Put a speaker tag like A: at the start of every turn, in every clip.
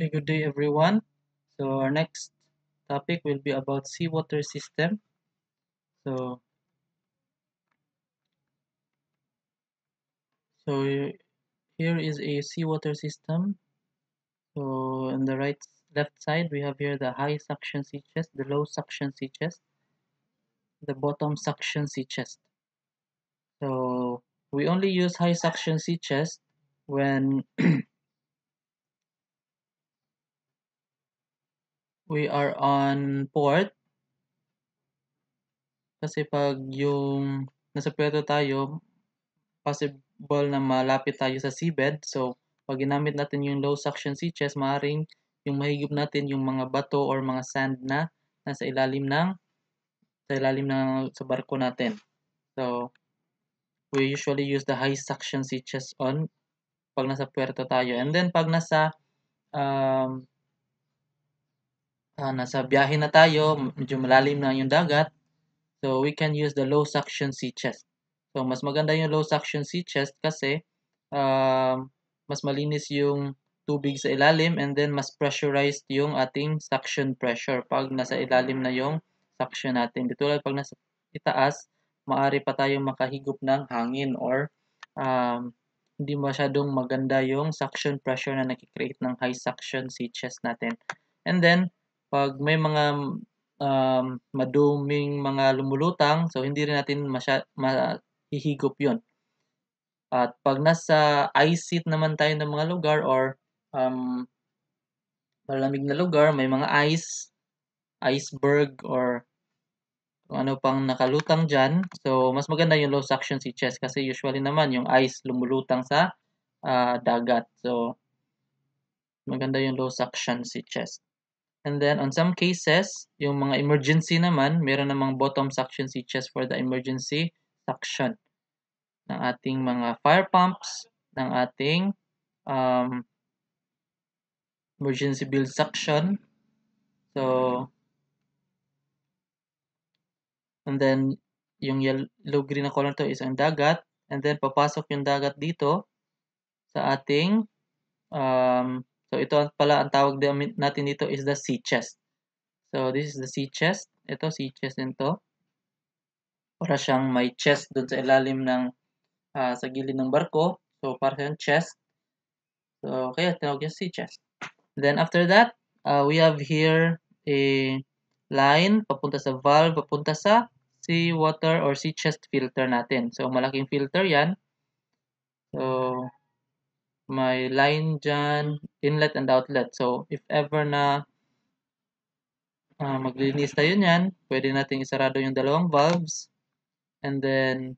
A: Okay, good day everyone. So our next topic will be about seawater system. So so here is a seawater system. So on the left side we have here the high suction sea chest, the low suction sea chest, the bottom suction sea chest. So we only use high suction sea chest when we are on port kasi pag yung nasa puerto tayo, possible na malapit tayo sa seabed. So, pag ginamit natin yung low suction sea chest, maaaring yung mahigop natin yung mga bato or mga sand na nasa ilalim ng sa barko natin. So, we usually use the high suction sea chest on pag nasa puerto tayo. And then pag um, nasa biyahe na tayo, medyo malalim na yung dagat, so we can use the low suction sea chest. So mas maganda yung low suction sea chest kasi mas malinis yung tubig sa ilalim and then mas pressurized yung ating suction pressure pag nasa ilalim na yung suction natin. Tulad pag nasa itaas, maaari pa tayong makahigop ng hangin or um, hindi masyadong maganda yung suction pressure na nag-create ng high suction sea chest natin. And then, pag may mga maduming mga lumulutang, so hindi rin natin mahihigop yon. At pag nasa ice seat naman tayo ng mga lugar or um, malamig na lugar, may mga iceberg or kung ano pang nakalutang dyan. So, mas maganda yung low suction sea chest kasi usually naman yung ice lumulutang sa dagat. So, maganda yung low suction sea chest. And then, on some cases, yung mga emergency naman, meron namang bottom suction sea chest for the emergency suction ng ating mga fire pumps, ng ating um, emergency build suction. So, and then, yung yellow-green na color to is ang dagat. And then, papasok yung dagat dito sa ating, so ito pala ang tawag natin dito is the sea chest. So, this is the sea chest. Ito, sea chest din to. Para siyang may chest dun sa ilalim ng sa gilid ng barko. So, para siyang chest. So, kaya tinawag yung sea chest. Then, after that, we have here a line papunta sa valve, papunta sa sea water or sea chest filter natin. So, malaking filter yan. So, may line dyan, inlet and outlet. So, if ever na maglinis tayo niyan, pwede natin isarado yung dalawang valves and then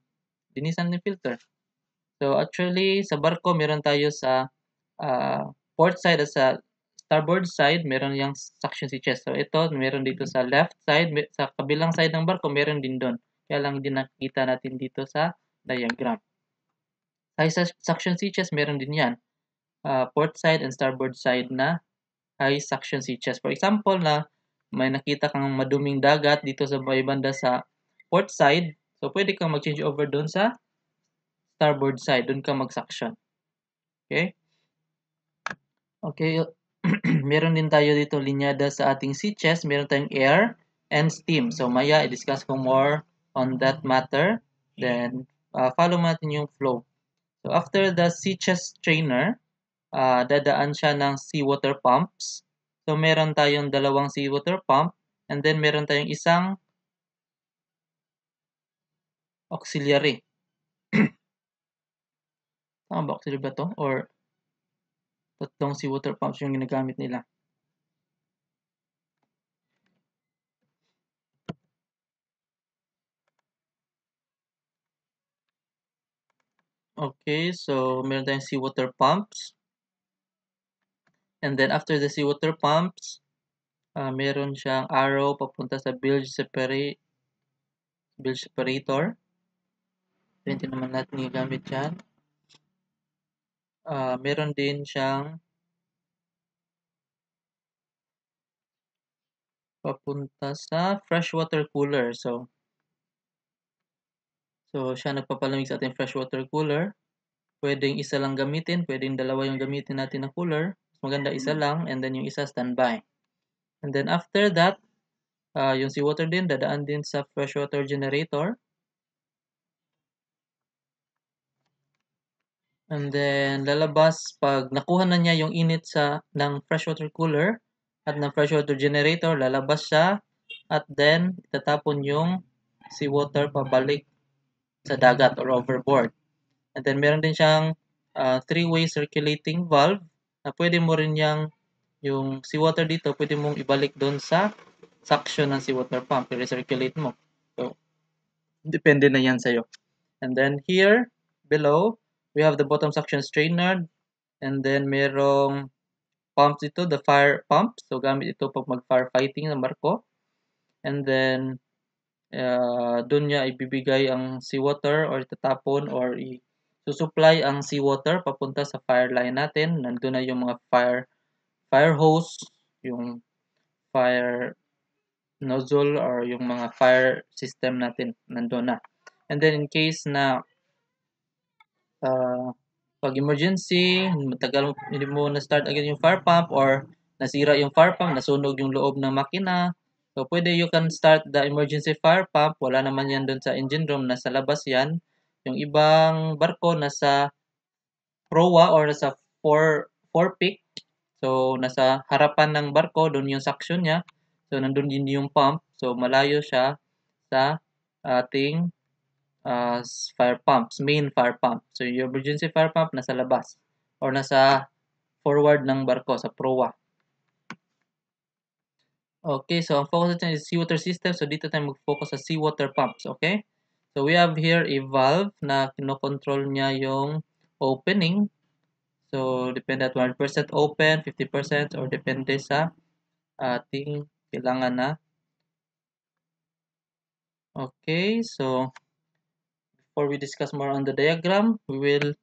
A: linisan yung filter. So, actually, sa barko, meron tayo sa port side at sa starboard side, meron yung suction sea chest. So, ito, meron dito sa left side, sa kabilang side ng barko, meron din doon. Kaya lang hindi nakikita natin dito sa diagram. Sa suction sea chest, meron din yan. Port side and starboard side na high suction sea chest. For example, na may nakita kang maduming dagat dito sa may banda sa port side, so pwede kang mag-change over doon sa starboard side, doon ka mag-suction. Okay? Okay, meron din tayo dito linyada sa ating sea chest, meron tayong air and steam. So maya i-discuss ko more on that matter. Then follow natin yung flow. So after the sea chest strainer, dadaan siya ng seawater pumps. So meron tayong dalawang seawater pump and then meron tayong isang auxiliary. Tama ba auxiliary ba to? Or tatlong seawater pumps yung ginagamit nila? Okay, so meron tayong seawater pumps. And then after the seawater pumps, meron siyang arrow papunta sa bilge separator. Hindi naman natin gagamit yan. Meron din siyang papunta sa freshwater cooler. So siya nagpapalamig sa ating freshwater cooler. Pwedeng isa lang gamitin, pwedeng dalawa yung gamitin natin na cooler. maganda isa lang, and then yung isa standby. And then after that, yung seawater din, dadaan din sa freshwater generator. And then, lalabas pag nakuha na niya yung init ng freshwater cooler at ng freshwater generator, lalabas siya at then itatapon yung seawater pabalik sa dagat or overboard. And then, meron din siyang three-way circulating valve na pwede mo rin yung seawater dito, pwede mong ibalik doon sa suction ng seawater pump, i-recirculate mo. So, depende na yan sa'yo. And then here, below, we have the bottom suction strainer. And then merong pumps dito, the fire pump. So gamit ito pag mag-firefighting ng barko. And then doon niya ibibigay ang seawater or itatapon or susupply ang seawater papunta sa fire line natin. Nandun na yung mga fire hose, yung fire nozzle or yung mga fire system natin nandun na. And then in case na pag emergency, matagal hindi mo na-start agad yung fire pump or nasira yung fire pump, nasunog yung loob ng makina. So, pwede you can start the emergency fire pump. Wala naman yan doon sa engine room, nasa labas yan. Yung ibang barko nasa proa or nasa forepeak. So, nasa harapan ng barko, doon yung suction niya. So, nandun din yung pump. So, malayo siya sa ating main fire pump. So, yung emergency fire pump nasa labas or nasa forward ng barko, sa proa. Okay, so ang focus natin is seawater system. So, dito tayo mag-focus sa seawater pumps, okay? So, we have here a valve na kinokontrol niya yung opening. So, depende at 1% open, 50%, or depende sa ating kailangan na. Okay, so before we discuss more on the diagram, we will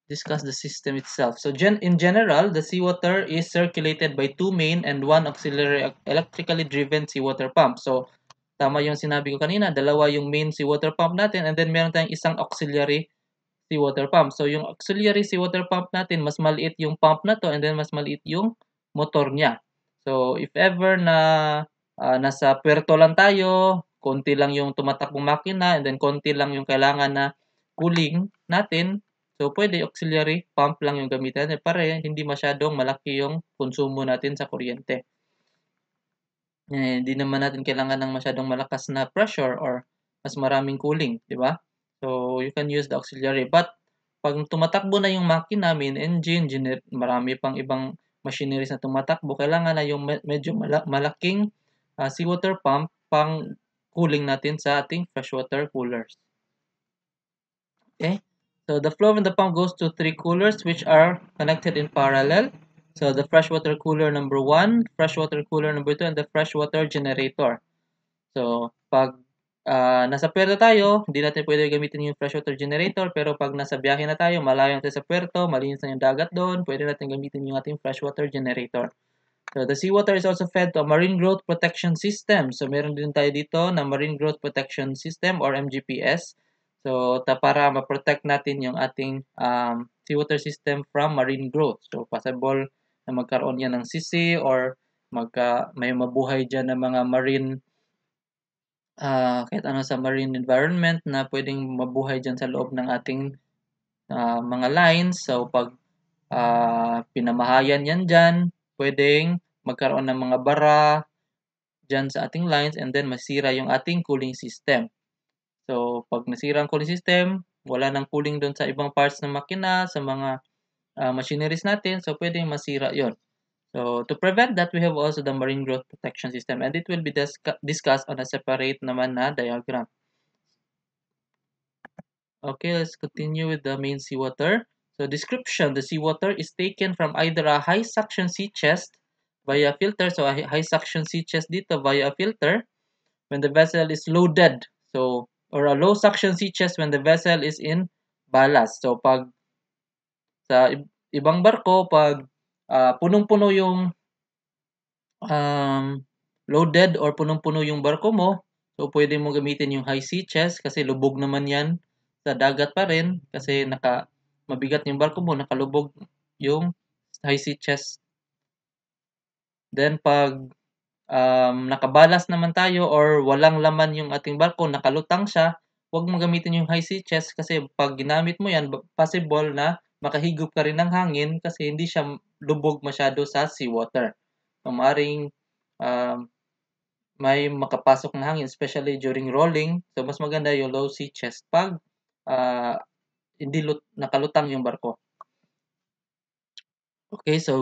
A: discuss the system itself. So in general, the seawater is circulated by two main and one auxiliary electrically driven seawater pump. So tama yung sinabi ko kanina, dalawa yung main seawater pump natin and then meron tayong isang auxiliary seawater pump. So yung auxiliary seawater pump natin, mas maliit yung pump na to and then mas maliit yung motor niya. So if ever na nasa puerto lang tayo, konti lang yung tumatakbong makina and then konti lang yung kailangan na cooling natin, so pwede auxiliary pump lang yung gamitan para hindi masyadong malaki yung konsumo natin sa kuryente. Hindi naman natin kailangan ng masyadong malakas na pressure or mas maraming cooling, di ba? So you can use the auxiliary. But pag tumatakbo na yung makina, main engine, marami pang ibang machineries na tumatakbo, kailangan na yung medyo malaking seawater pump pang cooling natin sa ating freshwater coolers. Okay? So the flow of the pump goes to three coolers which are connected in parallel. So the freshwater cooler number 1, freshwater cooler number 2, and the freshwater generator. So pag nasa puerto tayo, hindi natin pwede gamitin yung freshwater generator, pero pag nasa biyahe na tayo, malayo natin sa puerto, malinis na yung dagat doon, pwede natin gamitin yung ating freshwater generator. So the seawater is also fed to a marine growth protection system. So meron din tayo dito na marine growth protection system or MGPS. So para ma-protect natin yung ating seawater system from marine growth. So possible na magkaroon yan ng sisi or may mabuhay dyan ng mga marine kahit ano sa marine environment na pwedeng mabuhay dyan sa loob ng ating mga lines. So pag pinamahayan yan dyan, pwedeng magkaroon ng mga bara dyan sa ating lines and then masira yung ating cooling system. So, pag nasira ang cooling system, wala nang cooling doon sa ibang parts ng makina, sa mga machineries natin, so pwedeng masira yon. So, to prevent that, we have also the marine growth protection system and it will be discussed on a separate naman na diagram. Okay, let's continue with the main seawater. So description, the seawater is taken from either a high suction sea chest via filter. So a high suction sea chest dito via a filter when the vessel is loaded. So, or a low suction sea chest when the vessel is in ballast. So pag sa ibang barko, pag punong-puno yung loaded or punong-puno yung barko mo, so pwede mo gamitin yung high sea chest kasi lubog naman yan sa dagat pa rin kasi mabigat yung barko mo, nakalubog yung high sea chest. Then pag nakabalas naman tayo or walang laman yung ating barko, nakalutang siya, huwag mo gamitin yung high sea chest kasi pag ginamit mo yan, possible na makahigop ka rin ng hangin kasi hindi siya lubog masyado sa seawater. So, maaring may makapasok na hangin, especially during rolling. So, mas maganda yung low sea chest pag hindi nakalutang yung barko. Okay, so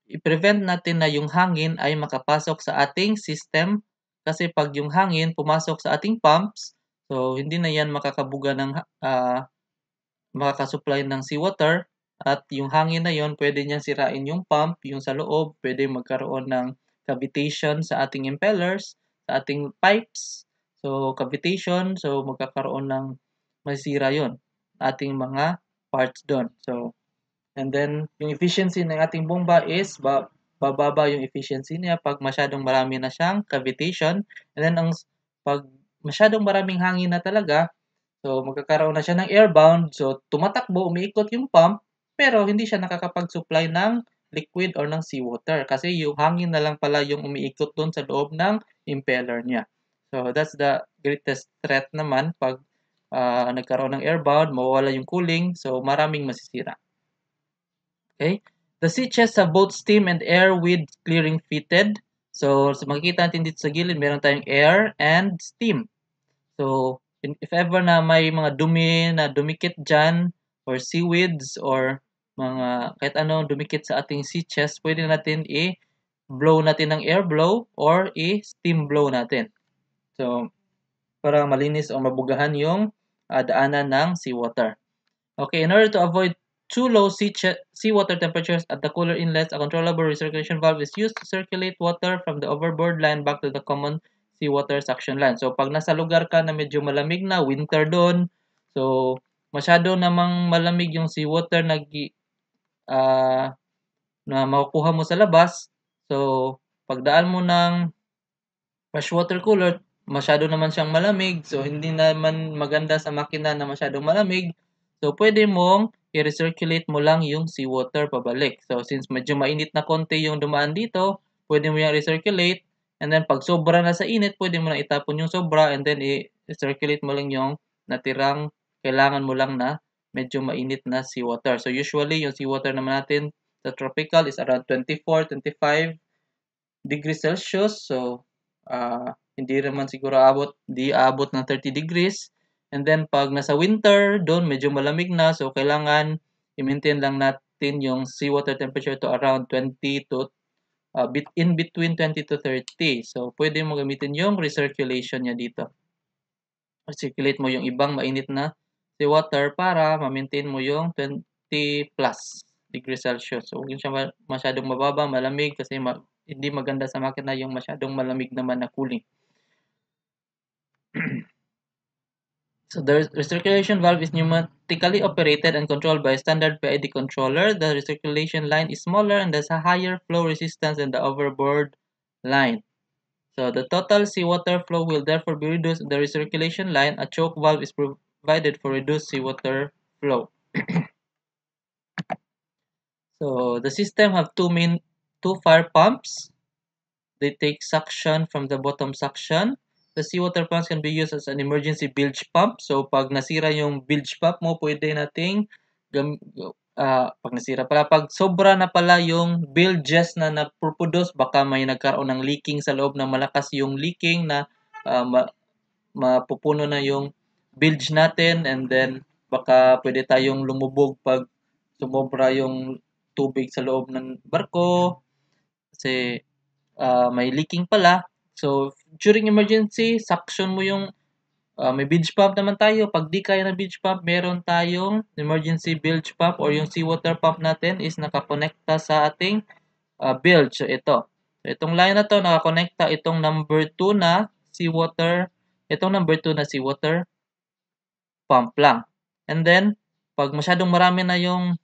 A: i-prevent natin na yung hangin ay makapasok sa ating system kasi pag yung hangin pumasok sa ating pumps, so hindi na yan makakabuga ng makakasupply ng seawater at yung hangin na yon pwede niyang sirain yung pump, yung sa loob, pwede magkaroon ng cavitation sa ating impellers, sa ating pipes. So, cavitation, so magkakaroon ng masira yon ating mga parts doon. So, and then, yung efficiency ng ating bomba is bababa yung efficiency niya pag masyadong marami na siyang cavitation. And then, pag masyadong maraming hangin na talaga, so magkakaroon na siya ng airbound. So, tumatakbo, umiikot yung pump, pero hindi siya nakakapag-supply ng liquid or ng seawater kasi yung hangin na lang pala yung umiikot doon sa loob ng impeller niya. So, that's the greatest threat naman pag nagkaroon ng airbound, mawawala yung cooling, so maraming masisira. Okay? The sea chests have both steam and air with clearing fitted. So, makikita natin dito sa gilid, meron tayong air and steam. So, if ever na may mga dumi na dumikit dyan, or seaweeds, or mga kahit ano dumikit sa ating sea chest, pwede natin i-blow natin ng air blow or i-steam blow natin. So, para malinis o mabugahan yung daanan ng seawater. Okay, in order to avoid too low seawater temperatures at the cooler inlets, a controllable recirculation valve is used to circulate water from the overboard line back to the common seawater suction line. So, pag nasa lugar ka na medyo malamig na, winter doon, so, masyado namang malamig yung seawater na makukuha mo sa labas. So, pagdaan mo ng freshwater cooler, masyado naman siyang malamig. So, hindi naman maganda sa makina na masyadong malamig. So, pwede mong i-recirculate mo lang yung seawater pabalik. So, since medyo mainit na konti yung dumaan dito, pwede mo yung recirculate. And then, pag sobra na sa init, pwede mo na itapon yung sobra and then i-circulate mo lang yung natirang kailangan mo lang na medyo mainit na seawater. So, usually, yung seawater naman natin sa tropical is around 24, 25 degrees Celsius. So, hindi naman siguro di abot ng 30 degrees. And then, pag nasa winter, doon medyo malamig na. So, kailangan i-maintain lang natin yung seawater temperature to around 20 to, in between 20 to 30. So, pwede mo gamitin yung recirculation niya dito. Recirculate mo yung ibang mainit na seawater para ma-maintain mo yung 20 plus degrees Celsius. So, huwag yun siya masyadong mababa, malamig kasi hindi maganda sa makina yung masyadong malamig naman na cooling. So the recirculation valve is pneumatically operated and controlled by a standard PID controller. The recirculation line is smaller and has a higher flow resistance than the overboard line. So the total seawater flow will therefore be reduced in the recirculation line. A choke valve is provided for reduced seawater flow. So the system have two fire pumps. They take suction from the bottom suction. The seawater pumps can be used as an emergency bilge pump. So, pag nasira yung bilge pump mo, pwede nating pag nasira pala, pag sobra na pala yung bilges na naproduce, baka may nagkaroon ng leaking sa loob na malakas yung leaking na mapupuno na yung bilge natin and then baka pwede tayong lumubog pag sumobra yung tubig sa loob ng barko kasi may leaking pala. So, during emergency, suction mo yung may bilge pump naman tayo. Pag di kaya ng bilge pump, meron tayong emergency bilge pump or yung seawater pump natin is nakakonekta sa ating bilge. So, ito. So, itong line na to, nakakonekta itong number 2 na seawater, itong number 2 na seawater pump lang. And then, pag masyadong marami na yung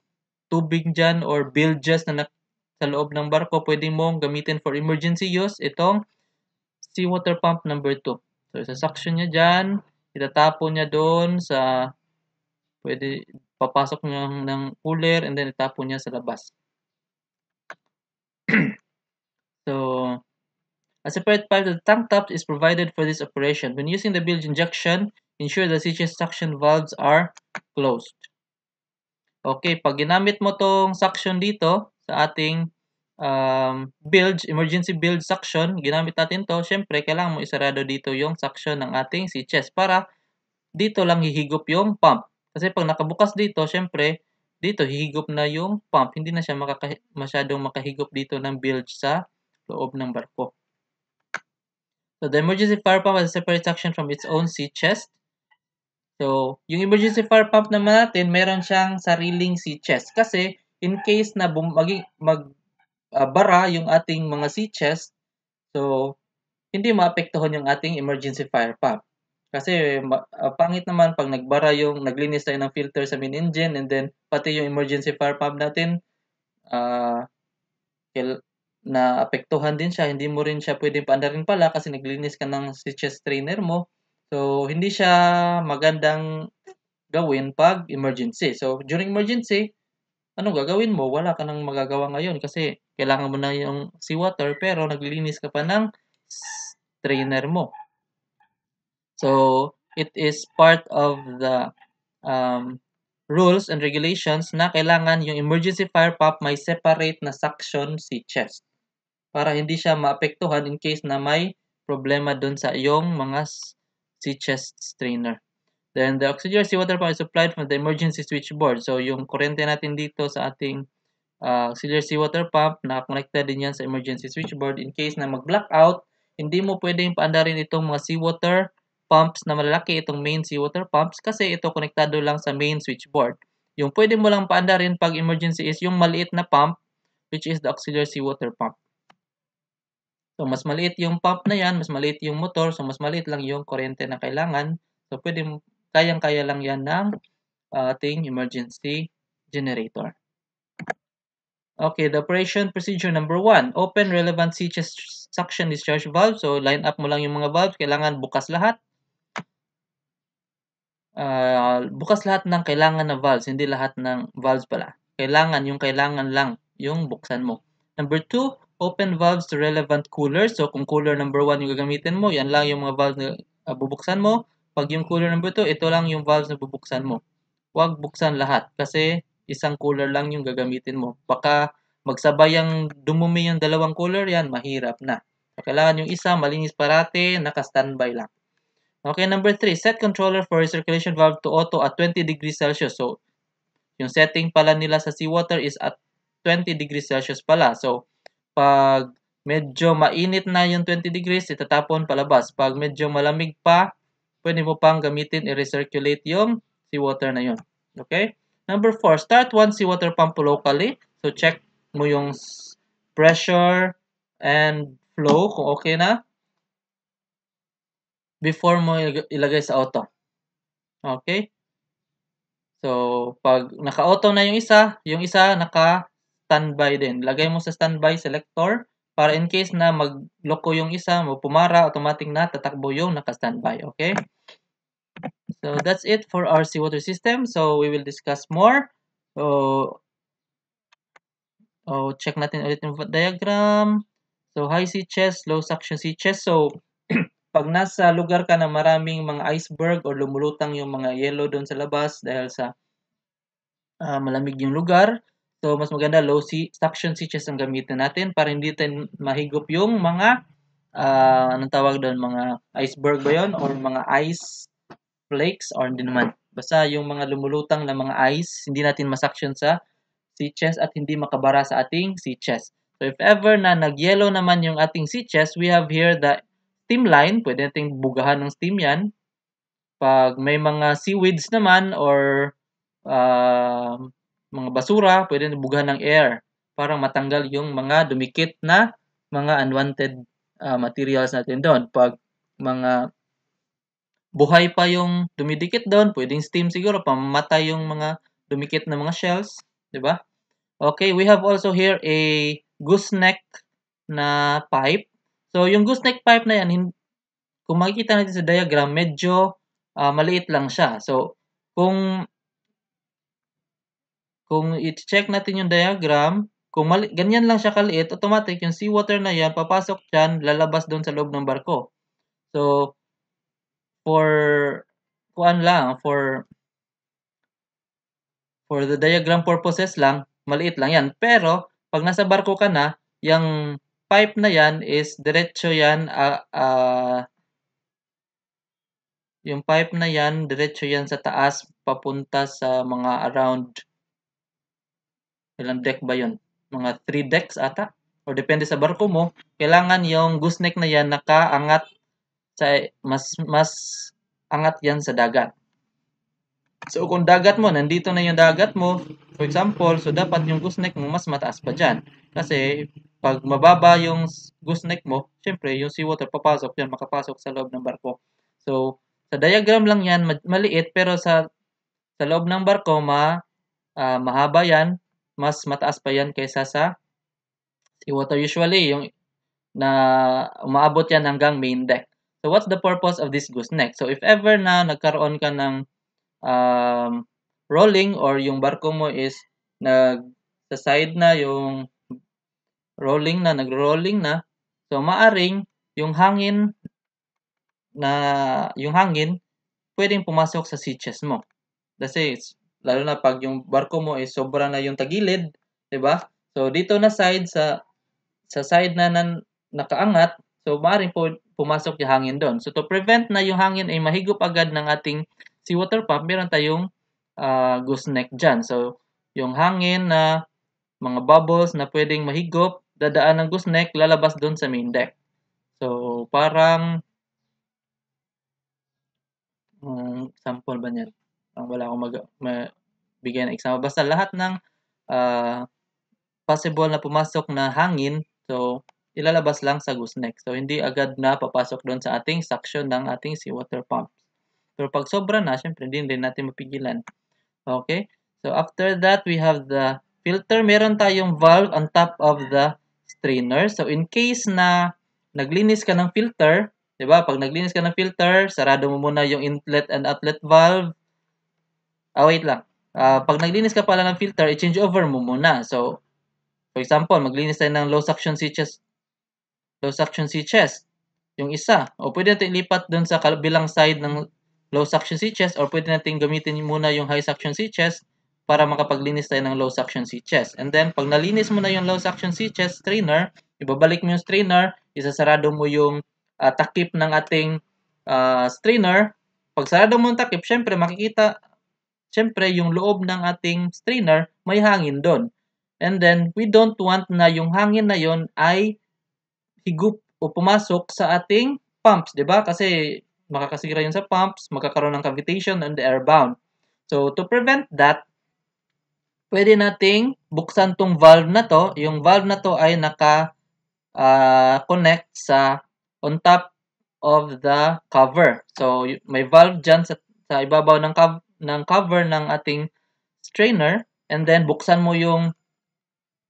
A: tubig dyan or bilges na sa loob ng barko, pwede mong gamitin for emergency use itong seawater pump number 2. So, isa-suction niya dyan, itatapon niya doon sa, pwede papasok niya ng cooler and then itapon niya sa labas. So, a separate pipe to the tank top is provided for this operation. When using the bilge injection, ensure the CHS suction valves are closed. Okay, pag ginamit mo tong suction dito sa ating bilge, emergency bilge suction, ginamit natin to, syempre kailangan mo isarado dito yung suction ng ating CHS para dito lang hihigop yung pump. Kasi pag nakabukas dito, syempre dito hihigop na yung pump. Hindi na siya masyadong makahigop dito ng bilge sa loob ng barko. So, the emergency fire pump has a separate suction from its own sea chest. So, yung emergency fire pump naman natin, meron siyang sariling sea chest. Kasi, in case na bara yung ating mga sea chest, so, hindi maapektuhan yung ating emergency fire pump. Kasi, pangit naman pag naglinis tayo ng filter sa main engine, and then, pati yung emergency fire pump natin, naapektuhan din siya, hindi mo rin siya pwedeng paandarin pala kasi naglinis ka ng CHS strainer mo. So, hindi siya magandang gawin pag emergency. So, during emergency, anong gagawin mo? Wala ka nang magagawa ngayon kasi kailangan mo na yung seawater pero naglilinis ka pa ng strainer mo. So, it is part of the rules and regulations na kailangan yung emergency fire pump may separate na suction CHS para hindi siya maapektuhan in case na may problema dun sa iyong mga CHS strainer. Then, the auxiliary seawater pump is supplied from the emergency switchboard. So, yung kurente natin dito sa ating auxiliary seawater pump, nakakonekta din yan sa emergency switchboard. In case na mag-blackout, hindi mo pwedeng paandarin itong mga seawater pumps na malalaki, itong main seawater pumps, kasi ito konektado lang sa main switchboard. Yung pwede mo lang paandarin pag emergency is yung maliit na pump, which is the auxiliary seawater pump. So, mas maliit yung pump na yan, mas maliit yung motor, so mas maliit lang yung kuryente na kailangan. So, kayang-kaya lang yan ng ating emergency generator. Okay, the operation procedure number 1. Open relevant CHS suction discharge valve. So, line up mo lang yung mga valves. Kailangan bukas lahat. Bukas lahat ng kailangan na valves, hindi lahat ng valves pala. Kailangan lang yung buksan mo. Number 2, open valves to relevant cooler. So, kung cooler number 1 yung gagamitin mo, yan lang yung mga valves na bubuksan mo. Pag yung cooler number 2, ito lang yung valves na bubuksan mo. Huwag buksan lahat kasi isang cooler lang yung gagamitin mo. Baka magsabay ang dumumi yung dalawang cooler, yan, mahirap na. So, kailangan yung isa, malinis parate, naka-standby lang. Okay, number 3, set controller for recirculation valve to auto at 20 degrees Celsius. So, yung setting pala nila sa seawater is at 20 degrees Celsius pala. So, pag medyo mainit na yung 20 degrees, itatapon palabas. Pag medyo malamig pa, pwede mo pang gamitin i-recirculate yung seawater na yun. Okay? Number 4, start one seawater pump locally. So, check mo yung pressure and flow kung okay na before mo ilagay sa auto. Okay? So, pag naka-auto na yung isa naka-standby din. Lagay mo sa standby selector para in case na magloko yung isa, pumara, automatic na tatakbo yung naka-standby. Okay? So, that's it for our seawater system. So, we will discuss more. So, check natin ulit yung diagram. So, high sea chest, low suction sea chest. So, pag nasa lugar ka na maraming mga iceberg or lumulutang yung mga yellow doon sa labas dahil sa malamig yung lugar, so mas maganda low suction sea chest ang gamitin natin para hindi tayo mahigop yung mga anong tawag doon, mga iceberg ba yun or mga ice flakes or hindi naman. Basta yung mga lumulutang na mga ice, hindi natin masuction sa sea chest at hindi makabara sa ating sea chest. So if ever na nag-yellow naman yung ating sea chest, we have here the steam line. Pwede nating bugahan ng steam yan. Pag may mga seaweeds naman or mga basura, pwede nating bugahan ng air para matanggal yung mga dumikit na mga unwanted materials natin doon. Pag mga buhay pa yung dumidikit doon, pwedeng steam siguro, pamamatay yung mga dumikit na mga shells. Diba? Okay, we have also here a gooseneck na pipe. So, yung gooseneck pipe na yan, kung makikita natin sa diagram, medyo maliit lang siya. So, kung kung i-check natin yung diagram, kung ganyan lang siya kaliit, automatic yung seawater na yan, papasok dyan, lalabas doon sa loob ng barko. So, for the diagram purposes lang, maliit lang yan. Pero, pag nasa barko ka na, yung pipe na yan is diretso yan, yung pipe na yan, diretso yan sa taas, papunta sa mga around, ilang deck ba yun? Mga 3 decks ata? O depende sa barko mo, kailangan yung gooseneck na yan nakaangat mas angat yan sa dagat. So, kung dagat mo, nandito na yung dagat mo, for example, so dapat yung gooseneck mo mas mataas pa dyan. Kasi, pag mababa yung gooseneck mo, syempre, yung seawater papasok yan, makapasok sa loob ng barko. So, sa diagram lang yan, maliit, pero sa loob ng barko, mahaba yan, mas mataas pa yan kaysa sa seawater. Usually, yung na umaabot yan hanggang main deck. So, what's the purpose of this gooseneck? So, if ever na nagkaroon ka ng rolling or yung barko mo is sa side na yung nagro-rolling na, so maaring yung hangin pwedeng pumasok sa sitches mo. Kasi lalo na pag yung barko mo is sobra na yung tagilid, 'di ba? So dito na side sa side na nakaangat, so maaring pumasok yung hangin doon. So to prevent na yung hangin ay mahigop agad ng ating seawater pump, meron tayong gooseneck dyan. So yung hangin na mga bubbles na pwedeng mahigop, dadaan ng gooseneck, lalabas doon sa main deck. So parang sample ba niyan? Wala akong bigyan ng example. Basta lahat ng possible na pumasok na hangin, so ilalabas lang sa gooseneck. So hindi agad na papasok doon sa ating suction ng ating seawater pump. Pero pag sobra na, syempre hindi din natin mapigilan. Okay? So after that, we have the filter. Meron tayong valve on top of the strainer. So in case na naglinis ka ng filter, 'di ba? Pag naglinis ka ng filter, sarado mo muna yung inlet and outlet valve. Wait lang. Pag naglinis ka pala ng filter, i-change over mo muna. So, for example, maglinis tayo ng low suction switches, yung isa. O pwede natin ilipat dun sa kabilang side ng low suction switches or pwede natin gamitin muna yung high suction switches para makapaglinis tayo ng low suction switches. And then, pag nalinis mo na yung low suction switches strainer, ibabalik mo yung strainer, isasarado mo yung takip ng ating strainer. Pag sarado mo yung takip, syempre yung loob ng ating strainer, may hangin doon. And then, we don't want na yung hangin na yon ay higup o pumasok sa ating pumps, 'di ba? Kasi makakasira 'yun sa pumps, magkakaroon ng cavitation and airbound. So, to prevent that, pwede nating buksan tong valve na to. Yung valve na to ay connect on top of the cover. So, may valve dyan sa ibabaw ng cover ng ating strainer, and then buksan mo yung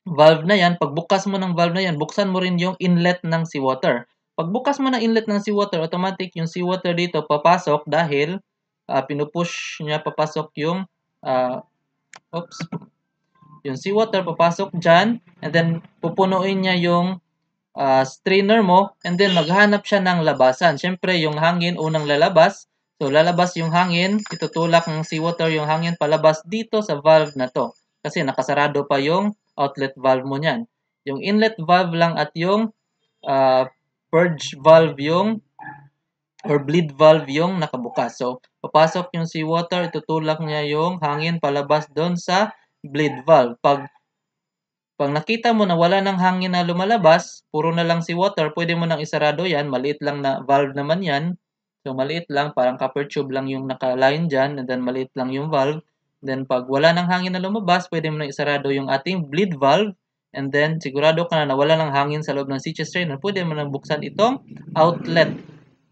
A: valve na yan. Pagbukas mo ng valve na yan, buksan mo rin yung inlet ng seawater. Pagbukas mo ng inlet ng seawater, automatic yung seawater dito papasok dahil pinupush niya papasok yung seawater papasok dyan, and then pupunuin niya yung strainer mo, and then maghanap siya ng labasan. Siyempre, yung hangin unang lalabas. So, lalabas yung hangin, itutulak ng seawater yung hangin palabas dito sa valve na to. Kasi nakasarado pa yung outlet valve mo niyan. Yung inlet valve lang at yung purge valve or bleed valve yung nakabukas. So, papasok yung seawater, itutulak niya yung hangin palabas doon sa bleed valve. Pag nakita mo na wala ng hangin na lumalabas, puro na lang seawater, pwede mo nang isarado yan. Maliit lang na valve naman yan. So, maliit lang, parang copper tube lang yung naka-line dyan, and then maliit lang yung valve. Then, pag wala ng hangin na lumabas, pwede mo nang isarado yung ating bleed valve. And then, sigurado ka na wala ng hangin sa loob ng switch strainer, pwede mo nang buksan itong outlet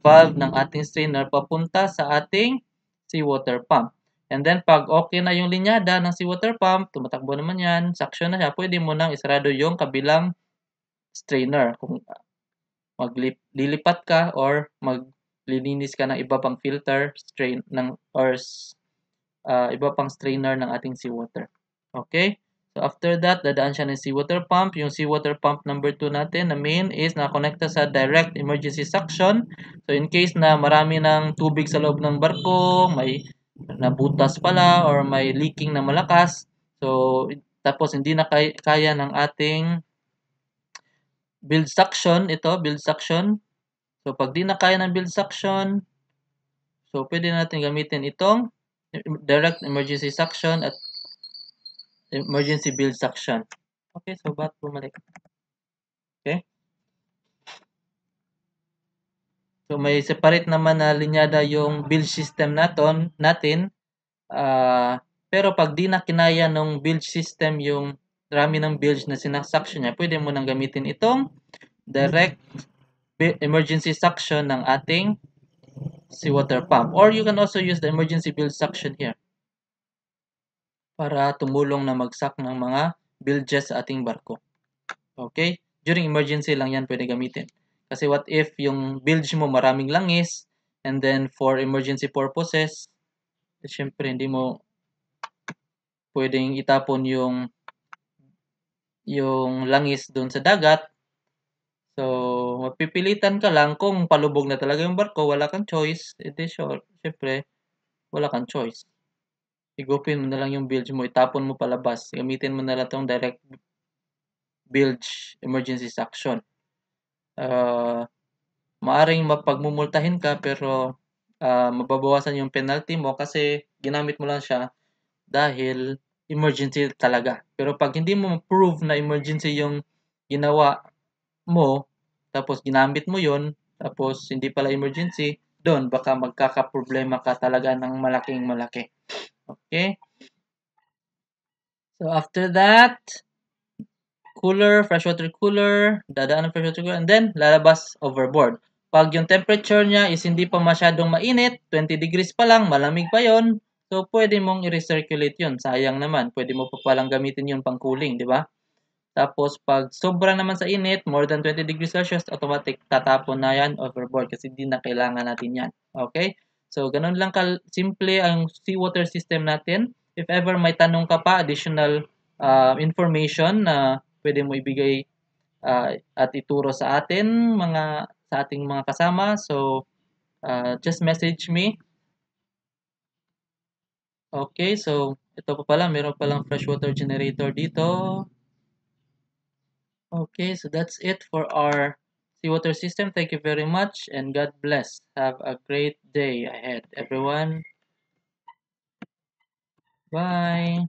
A: valve ng ating strainer papunta sa ating seawater pump. And then, pag okay na yung linyada ng seawater pump, tumatakbo naman yan, suction na siya, pwede mo nang isarado yung kabilang strainer. Kung lilipat ka or maglilinis ka ng iba pang filter, iba pang strainer ng ating seawater. Okay? So after that, dadaan siya ng seawater pump. Yung seawater pump number 2 natin na main is nakakonekta sa direct emergency suction. So in case na marami ng tubig sa loob ng barko, may nabutas pala or may leaking na malakas. So tapos hindi na kaya ng ating build suction, ito build suction. So pag di na kaya ng build suction, so pwede natin gamitin itong direct emergency suction at emergency build suction. Okay, so ba't bumalik? Okay. So may separate naman na linyada yung build system natin. Pero pag di na kinaya ng build system yung dami ng builds na sinasuction niya, pwede mo nang gamitin itong direct emergency suction ng ating seawater pump. Or you can also use the emergency build suction here para tumulong na magsak ng mga bilges sa ating barko. Okay? During emergency lang yan pwede gamitin. Kasi what if yung bilge mo maraming langis and then for emergency purposes, syempre hindi mo pwedeng itapon yung langis doon sa dagat. So, mapipilitan ka lang kung palubog na talaga yung barko, wala kang choice. Edi sure, syempre, wala kang choice. Igupin mo na lang yung bilge mo, itapon mo palabas. Gamitin mo na lang itong direct bilge emergency suction. Maaring mapagmumultahin ka pero mababawasan yung penalty mo kasi ginamit mo lang siya dahil emergency talaga. Pero pag hindi mo prove na emergency yung ginawa mo, tapos ginamit mo yun, tapos hindi pala emergency, doon baka magkakaproblema ka talaga ng malaking malaki. Okay? So after that, cooler, freshwater cooler, dadaan ng freshwater cooler, and then lalabas overboard. Pag yung temperature niya is hindi pa masyadong mainit, 20 degrees pa lang, malamig pa yon, so pwede mong i-recirculate yun. Sayang naman, pwede mo pa palang gamitin yun pang cooling, di ba? Tapos pag sobra naman sa init, more than 20 degrees Celsius, automatic tatapon na yan overboard kasi hindi na kailangan natin yan. Okay? So, ganun lang simple ang seawater system natin. If ever may tanong ka pa, additional information na pwede mo ibigay at ituro sa sa ating mga kasama. So, just message me. Okay, so ito pa pala, meron palang freshwater generator dito. Okay, so that's it for our seawater system. Thank you very much and God bless. Have a great day ahead, everyone. Bye.